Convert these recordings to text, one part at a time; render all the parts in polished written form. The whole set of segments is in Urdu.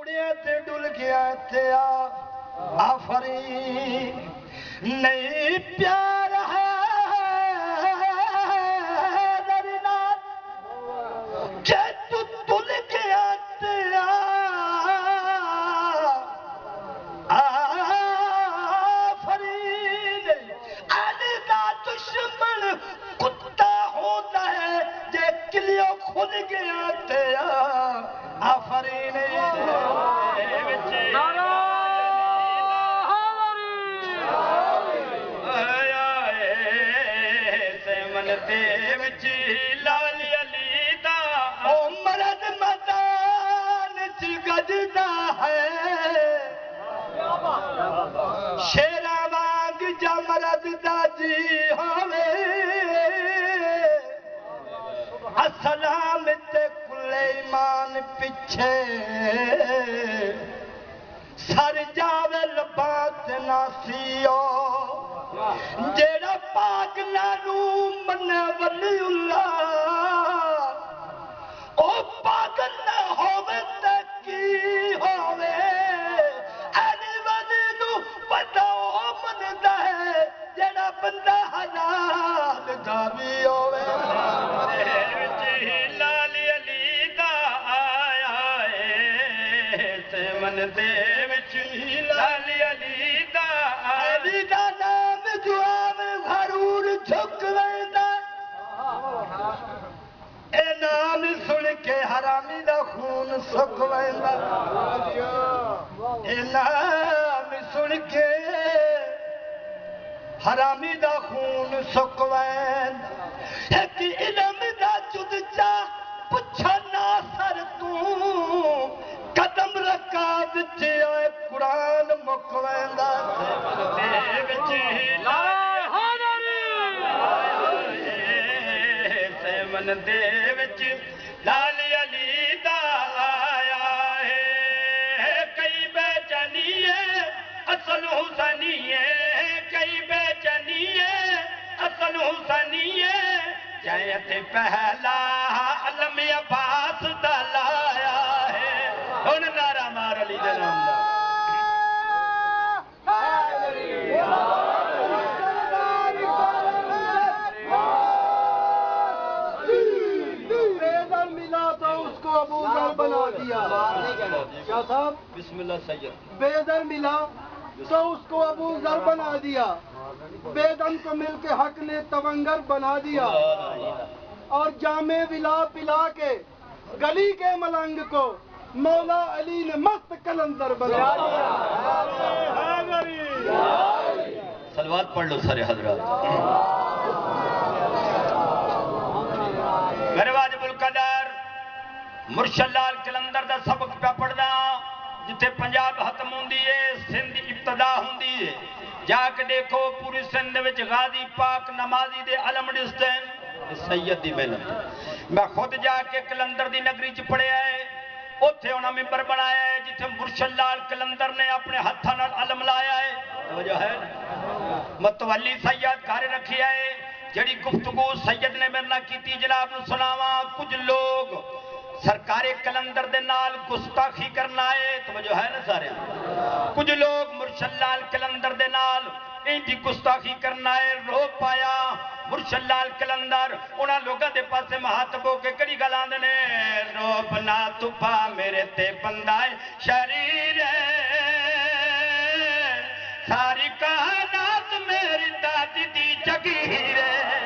اڑیا تے ڈل گیا تے آفرین نہیں پیار ہے درنا کہ تو ڈل گیا تے آفرین علی دا دشمن کتا ہوتا ہے جے کلیوں کھل گیا تے آفرین لالی علی دا او مرد میدان چ گجدا ہے شیرا وانگ جا مرد دا جی ہوے السلام تے کل ایمان پیچھے سر جاوے لبات ناسیو جیڑا پاک نانو من ولی اللہ او پاگل نہ ہووے تے کی ہووے علی ولی نو پتا او مندا ہے جیڑا بندہ حلال دا بھی ہووے لالی علی دا آیا تے من دے وچ لالی علی دا علی دا نام جو آوے غرور جھک ویندا اے نام سن کے حرامی دا خون سک ویندا اے نام سن کے حرامی دا خون سک ویندا ایک علم دا جد چا پچھا ناصر تو قدم رکا وچ اے قرآن مک ویندا من دے وچ لالی علی دا آیا ہے کئی بے جانی ہے اصل حسنی ہے کئی بے جانی ہے اصل حسنی ہے جائت پہلا علم عباس دا لایا ہے ان نعرہ مار علی دے نام دا ابو ذر بنا دیا کیا صاحب بسم اللہ سید بے در ملا تو اس کو ابو ذر بنا دیا بے دم کو مل کے حق نے تونگر بنا دیا اور جامع ولا پلا کے گلی کے ملنگ کو مولا علی نے مست کلندر بنا دیا صلوات پڑھ لو سارے حضرات میرے واجب القدر مرشد لال کلندر دا سبق پہ پڑھدا جتے پنجاب ختم ہوندی ہے سندھ ابتدا ہوندی ہے جا کے دیکھو پوری سندھ وچ غازی پاک نمازی دے علم ڈسٹین سید دی محنت میں خود جا کے کلندر دی نگری چ پڑھیا ہے اوتھے انہاں ممبر بنایا ہے جتھے مرشد لال کلندر نے اپنے ہتھاں نال علم لایا ہے توجہ ہے متولی سید گھر رکھیا ہے جڑی گفتگو سید نے میرے نال کیتی جناب نو سناواں کچھ لوگ سرکار کلندر دے نال گستاخی کرنا ہے توجہ ہے نا سارے کچھ لوگ مرشد لال کلندر دے نال ان دی گستاخی کرنا ہے رو پایا مرشد لال کلندر انہاں لوگاں دے پاسے مہاتب ہو کے کڑی گل آندے نے رو بنا تو پا میرے تے بندہ شریر ہے ساری کائنات میری دادی دی جگیر ہے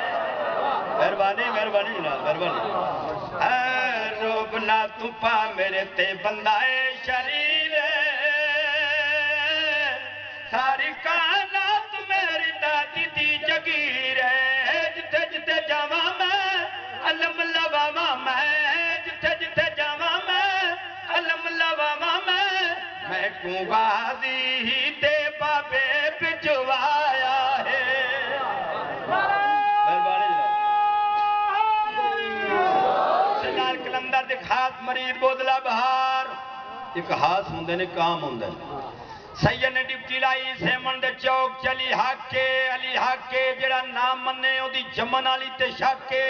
مہربانی مہربانی جناب مہربانی روبنا تو پا میرے تے بندہ شریر ساری کائنات میری دادی دی جگیر ہے جتے جتے جاواں میں علم لواواں میں جتے جتے جاواں میں علم لواواں میں کو غازی دے بابے بھجوایا ہے کلندر دے خاص مرید بودلا بہار ایک خاص ہوندے نے کام ہوندے سید نے ڈپٹی لائی سیمن دے چوک چلی حاکے علی حاکے جڑا نام مننے ہو دی جمن علی تے شاکے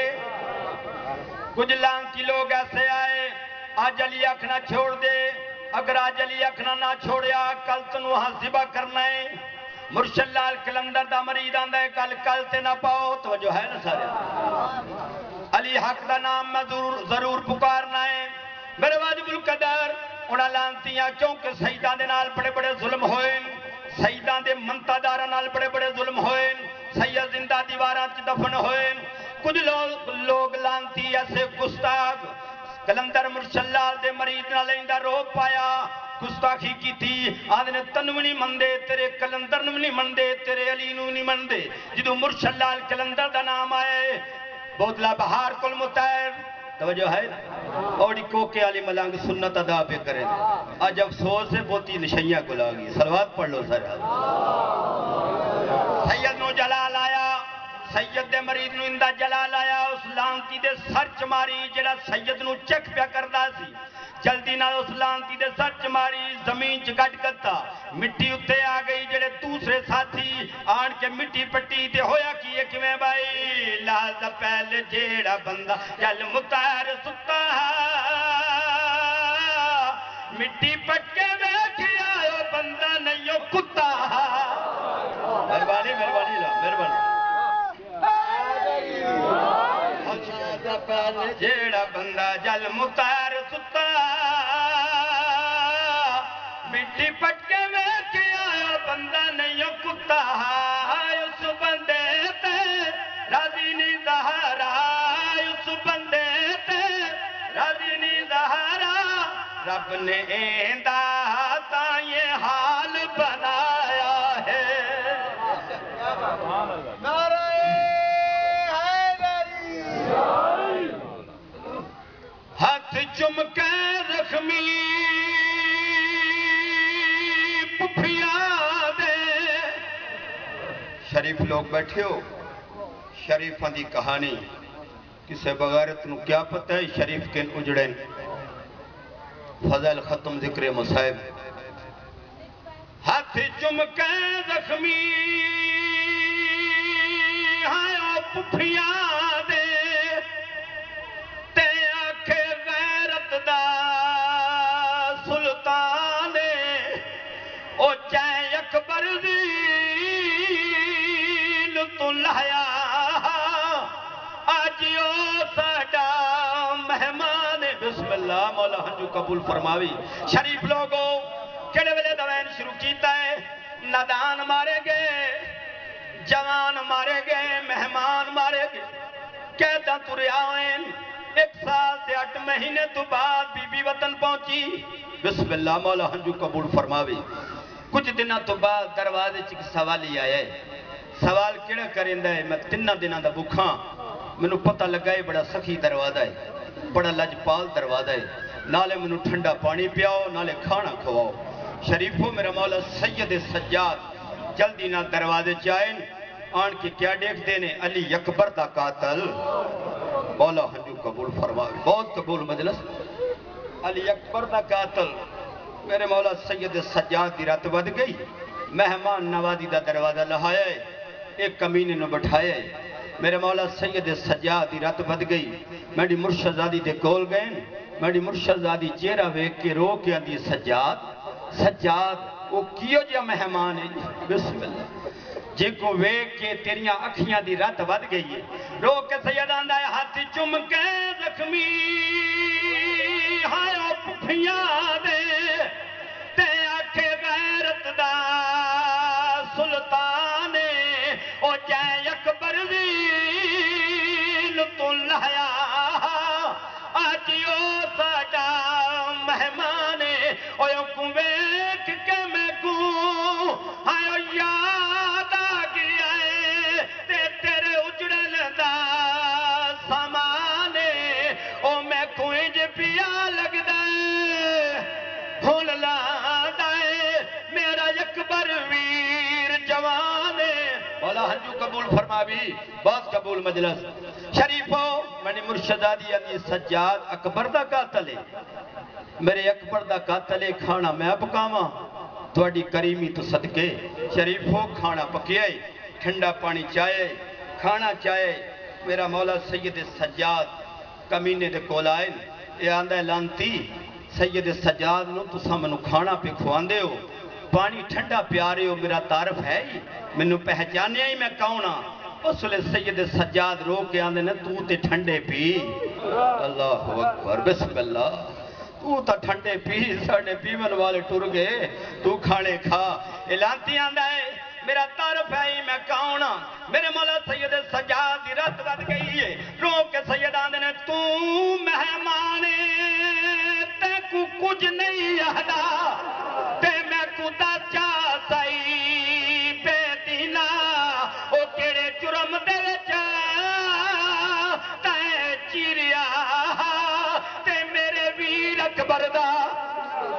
کچھ لانتی لوگ ایسے آئے آج علی اکھنا چھوڑ دے اگر آج علی اکھنا نہ چھوڑیا کل تنو ہاں ذبح کرنا ہے مرشد لال کلندر دا مرید آندہ ہے کل تے نہ پاؤ توجہ ہے نا سارے علی حق دا نام میں ضرور پکارنا ہے میرے واجب القدر انہاں لانتیاں کیونکہ سیدان دے نال بڑے بڑے ظلم ہوئے سیدان دے منتدارہ نال بڑے بڑے ظلم ہوئے سید زندہ دیواراں چ دفن ہوئے کچھ لوگ لانتی ایسے گستاخ کلندر مرشد لال دے مرید نہ لیندہ رو پایا گستاخی کی تھی آدھنے تنو نہیں مندے تیرے کلندر نو نہیں مندے تیرے علی نو نہیں مندے جدو مرشد لال کلندر دا نام آئے بودلا بہار کل متعیر توجہ ہے اوڑی کوکے علی ملانگ سنت ادا پہ کریں آج افسوس ہے بہتی نشیاں کو لاگی سلوات پڑھ لو سر سید نو جلال آیا سید دے مرید نو اندہ جلال آیا اس لانتی دے سر چماری جڑا سید نو چک پیا کردہ سی جلدی نہ اس لانتی دے سر چماری زمین چکٹ کرتا مٹی اتے آ گئی جڑے دوسرے ساتھی آن کے مٹی پٹی تے ہویا کیے کیویں بھائی لازہ پہلے جیڑا بندہ جل متعیر ستا مٹی پٹ کے بیٹھی آئے بندہ نہیں ہو کتا مہربانی پہلے جیڑا بندہ جل متعیر ستا مٹی پٹ کے بیٹھی آئے بندہ نہیں ہو کتا اس بندے تے راضی نہیں ظہرا اس بندے تے راضی نہیں ظہرا رب نے ایندہ تا یہ حال بنایا ہے نعرہ حیدری ہاتھ چم کے زخمی پپھیاں دے شریف لوگ بیٹھے ہو شریفاں دی کہانی کسے بغیرت نو کیا پتہ ہے شریف کے اجڑیں فضل ختم ذکر مصائب ہاتھ چم کے زخمی ہاں پپھیاں دے تے آکھے غیرت دا سلطان او چاہے اکبر دین تو لایا آجیو ساڈا مہمان بسم اللہ مولا ہنجو قبول فرماوی شریف لوگوں کڑے ویلے دوین شروع کیتا ہے نادان مارے گئے جوان مارے گئے مہمان مارے گئے کہتا ترے آئین 1 سال سے 8 مہینے تو بعد بی بی وطن پہنچی بسم اللہ مولا ہنجو قبول فرماوی کچھ دنہ تو بعد دروازے چک سوال ہی آیا ہے سوال کیڑا کرندہ ہے میں 3 دنہ دا بکھاں میں نو پتہ لگا ہے بڑا سخی دروازہ ہے بڑا لجپال دروازہ ہے نالے میں نو ٹھنڈا پانی پیاؤ نالے کھانا کھواؤ شریفو میرا مولا سید سجاد جلدی نہ دروازے چاہیں آن کے کیا دیکھ دینے علی اکبر دا قاتل مولا ہنجو قبول فرماوی بہت قبول مجلس علی اکبر دا قاتل میرے مولا سید سجاد دی رات ود گئی مہمان نوازی دا دروازہ لہایا ہے ایک کمینے نو بٹھایا ہے میرے مولا سید سجاد دی رات ود گئی میری مرشد زادی دے کول گئے میری مرشد زادی چہرہ ویک کے رو کے اندی سجاد وہ کیوں جا مہمان ہے بسم اللہ جے کو ویک کے تیریاں اکھیاں دی رات ود گئی ہے رو کے سید آندہ ہے ہاتھ چم کے زخمی ہاں پپھیاں دے تے آکھے غیرت دا سلطان او جائے اکبر دین تو لایا آجیو ساڈا مہمان او یوں ویکھ کے میں کو ہاں یاد آ گیا ہے تے تیرے اجڑن دا سامان او میں کوئی جے پیا لگدا ہے بھول لاندا ہے میرا اکبر ویر جوان مولا ہنجو قبول فرماوی بہت قبول مجلس شریفو منی مرشدادی علی سجاد اکبر دا قاتل ہے میرے اکبر دا قاتل ہے کھانا میں پکاواں تواڈی کریمی تو صدقے شریفو کھانا پکیائے ٹھنڈا پانی چائے کھانا چائے میرا مولا سید سجاد کمینے دے کول آئے اے آندہ لانتی سید سجاد نو تسا منو کھانا پہ کھواندے ہو پانی ٹھنڈا پیارے ہو میرا تعارف ہے ہی منو پہچانیا ہی میں کون ہاں اس لئے سید سجاد رو کے آندے نے تو تے ٹھنڈے پی اللہ اکبر بسم اللہ تو تا ٹھنڈے پی ساڑھے پیون والے ٹر گئے تو کھانے کھا اعلانتی آندہ ہے میرا تعارف ہے ہی میں کون ہاں میرے مولا سید سجاد دی رت ود گئی ہے رو کے سید آندے نے تو مہمانے تے کو کچھ نہیں آدھا تے میں کو دا چاہ سائی بے دینا او کیڑے جرم دے چاہ تے چیریا تے میرے ویر اکبر دا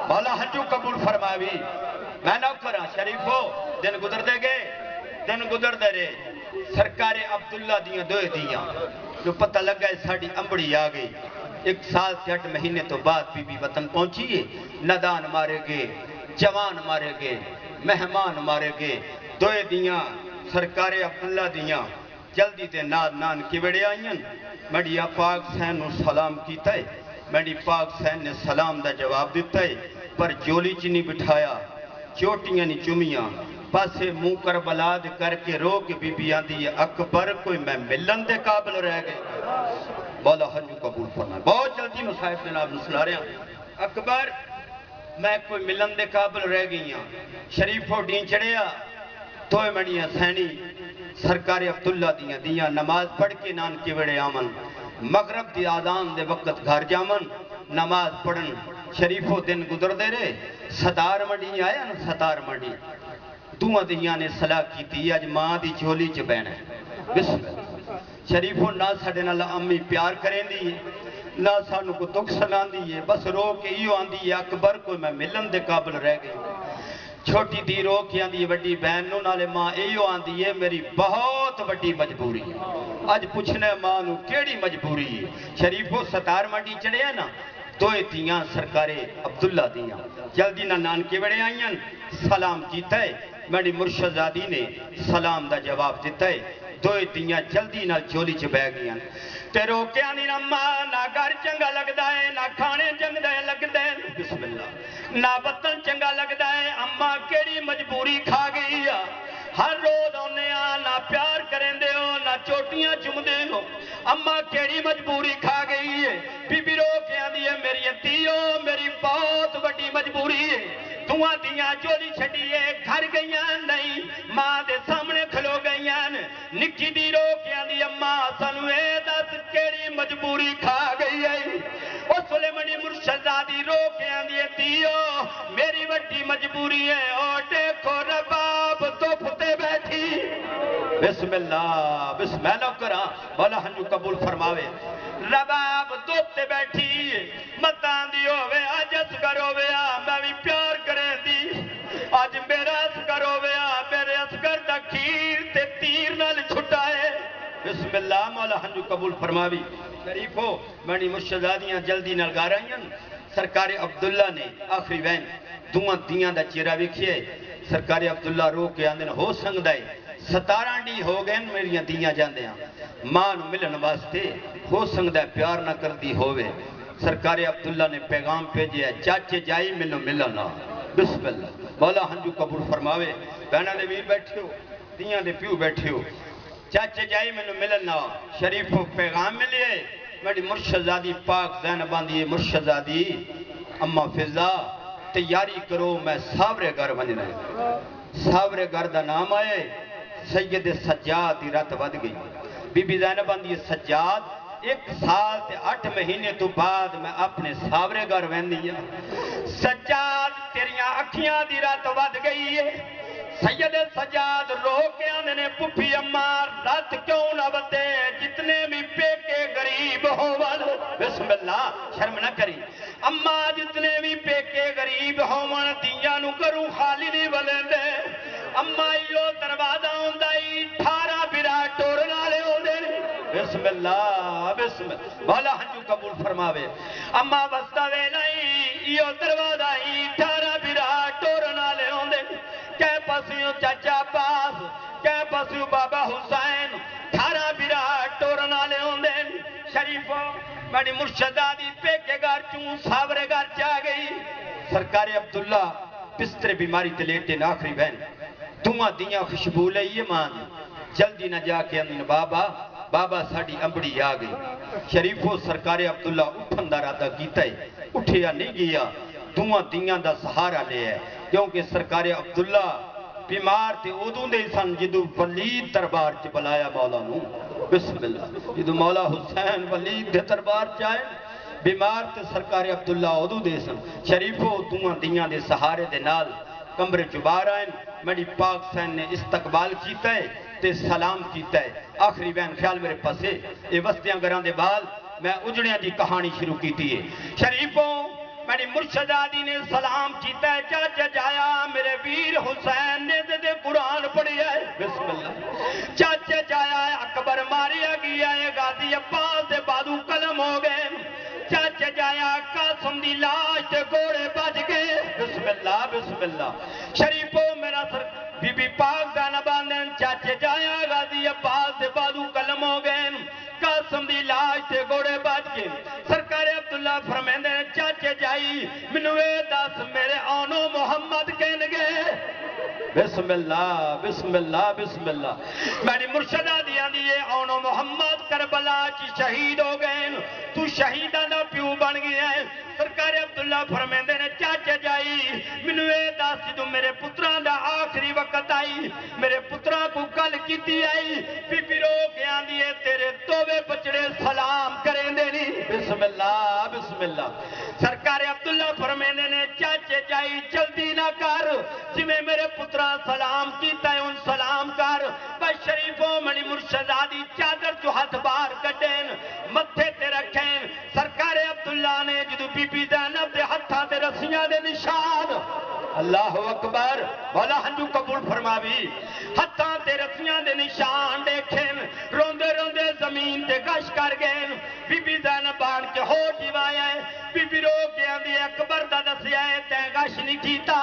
مولا حجو قبول فرماوی میں نوکرہ شریفو دن گزر دے گئے سرکار عبداللہ دیاں دوئے دیاں جو پتہ لگا ہے ساڑھی امبڑی آگئی 1 سال سے 8 مہینے تو بعد بی بی وطن پہنچیے ندان مارے گئے جوان مارے گئے مہمان مارے گئے دوئے دیاں سرکار عبداللہ دیاں جلدی تے نان کی بڑے آئیں میڈیا پاک سین نے سلام کیتا ہے میڈی پاک سین نے سلام دا جواب دیتا ہے پر جولی چنی بٹھایا چوٹیاں نہیں چمیاں پاسے منہ کربلا دے کر کے رو کے بی بی آندی ہے اکبر کوئی میں ملن دے قابل رہ گئے مولا حجو قبول فرمائے بہت جلدی مصاحب جناب نسلا رہے ہیں اکبر میں کوئی ملن دے قابل رہ گئی ہوں شریفو ڈین چڑھیا توئے مڑیاں سینی سرکار عبداللہ دیاں نماز پڑھ کے نان کے وڑے آمن مغرب دی آدان دے وقت گھر جامن نماز پڑھن شریفو دن گزر دے رہے ستار مڈی آیا نا ستار مڈی دوہاں دیاں نے صلاح کی تھی آج ماں دی جھولی چ بہن ہے بسم اللہ شریفو نہ ساڑے نال امی پیار کریں دی نہ سانو کو دکھ سنان دی بس رو کے ایو آن دی اکبر کوئی میں ملن دے قابل رہ گئی چھوٹی دی رو کے آن دی وڈی بہن نو نالے ماں ایو آن دی میری بہت وڈی مجبوری آج پوچھنے ماں نو کیڑی مجبوری شریفو ستار مڈی چڑھے ہیں نا دوئے دیاں سرکار عبداللہ دیاں جلدی نہ نان کے بڑے آئیں سلام کیتا ہے میری مرشدزادی نے سلام دا جواب دیتا ہے دوئے دیاں جلدی نہ چولی چ بہ گیاں تے رو کے آنی نہ ماں نہ گھر چنگا لگدا ہے نہ کھانے چنگا لگدا ہے بسم اللہ نہ وطن چنگا لگدا ہے اماں کیڑی مجبوری کھا گئی ہے ہر روز آنے نہ پیار کریں دے ہو نہ چوٹیاں چم دے ہو اماں کیڑی مجبوری کھا گئی ہے بی بی رو کے آنی ہے میری تیو میری بہت بڑی مجبوری ہے دعا دیاں چولی چھڑیے گھر گئیاں نہیں ماں دے سامنے کھلو گئیاں نکی دی رو کے آنی اماں سنوے دس کیڑی مجبوری کھا گئی ہے او سلیمانی مرشدزادی رو کے آنی تیو میری بڑی مجبوری ہے او دیکھو رباب تو پھتے بیٹھی بسم اللہ بسم اللہ کرا مولا ہنجو قبول فرماوے رباب دوتے بیٹھی متان دی ہوئے آج اسگر ہوئے میں بھی پیار کریں دی آج میرا اسگر ہوئے میرے اسگر دا کھیر تے تیر نال چھٹائے بسم اللہ مولا ہنجو قبول فرماوی شریفو مانی مرشدزادیاں جلدی نال گا رہی ہیں سرکار عبداللہ نے آخری وین دوہاں دیاں دا چیرہ بکھئے سرکار عبداللہ رو کے آندن ہو سنگ دائے 17 ڈی ہو گئے میری دیاں جاندے ہیں ماں نو ملن واسطے ہو سنگدہ پیار نہ کر دی ہوئے سرکار عبداللہ نے پیغام بھیجے ہے چاچے جائی منو ملنا بسم اللہ مولا ہنجو قبول فرماوے بہنہ دے ویر بیٹھے ہو دیاں دے پیو بیٹھے ہو چاچے جائی منو ملنا شریفو پیغام ملے میری مرشدزادی پاک زینبان دی مرشدزادی اما فضا تیاری کرو میں ساورے گھر بن رہے ساورے گھر دا نام آئے سید سجاد دی رات ود گئی بی بی زینبان دی سجاد 1 سال تے 8 مہینے تو بعد میں اپنے ساورے گھر وین دیا سجاد تیریاں اکھیاں دی رات ود گئی ہے سید سجاد رو کے آنے پپی اماں رات کیوں نہ بدے جتنے بھی پیکے غریب ہو بسم اللہ شرم نہ کری اماں جتنے بھی پیکے غریب ہو دیاں نو کروں خالی نہیں بلے دے اماں یو دروازہ ہوندائی 18 برا ٹورنا لے ہو دے بسم اللہ بسم اللہ مولا ہنجو قبول فرماوے اماں بستہ وے نہیں یو دروازہ 18 برا ٹورنا لے ہو دے کہہ پسیوں چاچا پاس کہہ پسیوں بابا حسین 18 برا ٹورنا لے ہوں دے شریفوں بڑی مرشدادی پہ کے گھر چون ساورے گھر چاہ گئی سرکار عبداللہ بستر بیماری تے لیٹے نا آخری بہن دعا دیاں خوشبو لئیے مان جلدی نہ جا کے اندین بابا ساڑی امبڑی آ گئی شریفو سرکار عبداللہ اٹھن دا رادہ کیتا ہے اٹھیا نہیں گیا دعا دیاں دا سہارا لے ہے کیونکہ سرکار عبداللہ بیمار تے ادوں دے سن جدو ولید دربار چ بلایا مولا نو بسم اللہ جدو مولا حسین ولید دے دربار چائے بیمار تے سرکار عبداللہ ادو دے سن شریفو دعا دیاں دے سہارے دے نال کمرے چبار آئیں میری پاک سین نے استقبال کیتا ہے تے سلام کیتا ہے آخری بین خیال میرے پاسے اے وستیاں گران دے بال میں اجڑیاں دی کہانی شروع کیتی ہے شریفوں میری مرشد آدی نے سلام کیتا ہے چاچا جایا میرے ویر حسین نے دے قرآن پڑھیا ہے بسم اللہ چاچا جایا اکبر ماریا گیا ہے غازی عباس دے بادو قلم ہو گئے چاچا جایا قاسم دی لاش تے گوڑے بج گئے بسم اللہ شریفو میرا سر بی بی پاک دانا باندن چاچے جایا غازی عباس دے بادو قلم ہو گئے قاسم دی لاش تے گوڑے بج گئے سرکار عبداللہ فرمیندے چاچے جائی منوے دس میرے آنو محمد کہن گئے بسم اللہ میری مرشدہ دیا دیئے آنو محمد کربلا چی شہید ہو گئے تو شہیدہ دا پیو بن گیا ہے سرکار عبداللہ فرمیندے نے چاچے جائی منوے داسی تو میرے پتران دا آخری وقت آئی میرے پتران کو کل کیتی آئی پی رو گیا دیئے تیرے توبے بچڑے سلام کریں دے نہیں بسم اللہ سرکار عبداللہ فرمیندے نے چاچے جائی جلدی نہ کر جمیں میرے پتران سلام کیتا ہے ان سلام کر بس شریفوں منی مرشدادی چادر جو ہاتھ بار کٹین متھے تے رکھیں سرکار عبداللہ نے جدو بی بی زینب دے ہتھاں تے رسیاں دے نشان اللہ اکبر بولا ہنجو قبول فرما بھی ہتھاں تے رسیاں دے نشان دیکھیں روندے روندے زمین تے گش کر گئے بی بی زینب بان کے ہو جیوایا ہے بی بی رو گیا دی اکبر دا دسیا ہے تے گش نہیں کیتا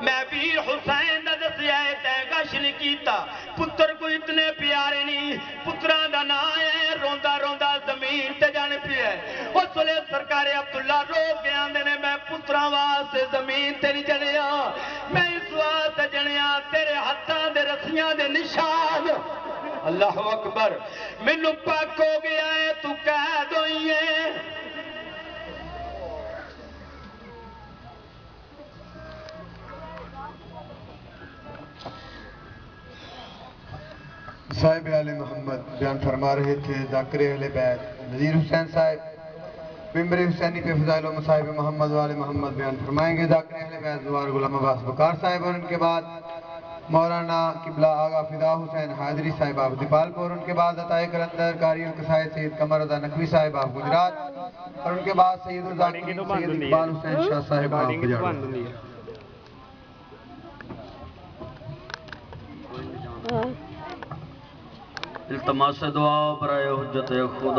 میں ویر حسین دا دسیا ہے تے گش نہیں کیتا پتر کو اتنے پیارے نہیں پتران دا نا ہے روندا روندا زمین تے جانے پی ہے اس لئے سرکار عبداللہ رو گیا دینے میں پتران واسے زمین تے نہیں جنیا میں اس واسے جنیا تیرے ہتھاں دے رسیاں دے نشان اللہ اکبر منو پاک ہو گیا ہے تو کہہ دوئیے صاحب آل محمد بیان فرما رہے تھے ذاکر اہل بیت نذیر حسین صاحب ممبر حسینی پہ فضائل و مصائب محمد وآل محمد بیان فرمائیں گے ذاکر اہل بیت زوار غلام عباس بکار صاحب اور ان کے بعد مولانا قبلہ آغا فدا حسین حیدری صاحب آپ دیپال پور ان کے بعد عطائے قلندر قاری القصائے سید قمر رضا نقوی صاحب آپ گجرات اور ان کے بعد سید الزاکرین سید اقبال حسین شاہ صاحب آپ گجرات التماس دعا برائے حجت خدا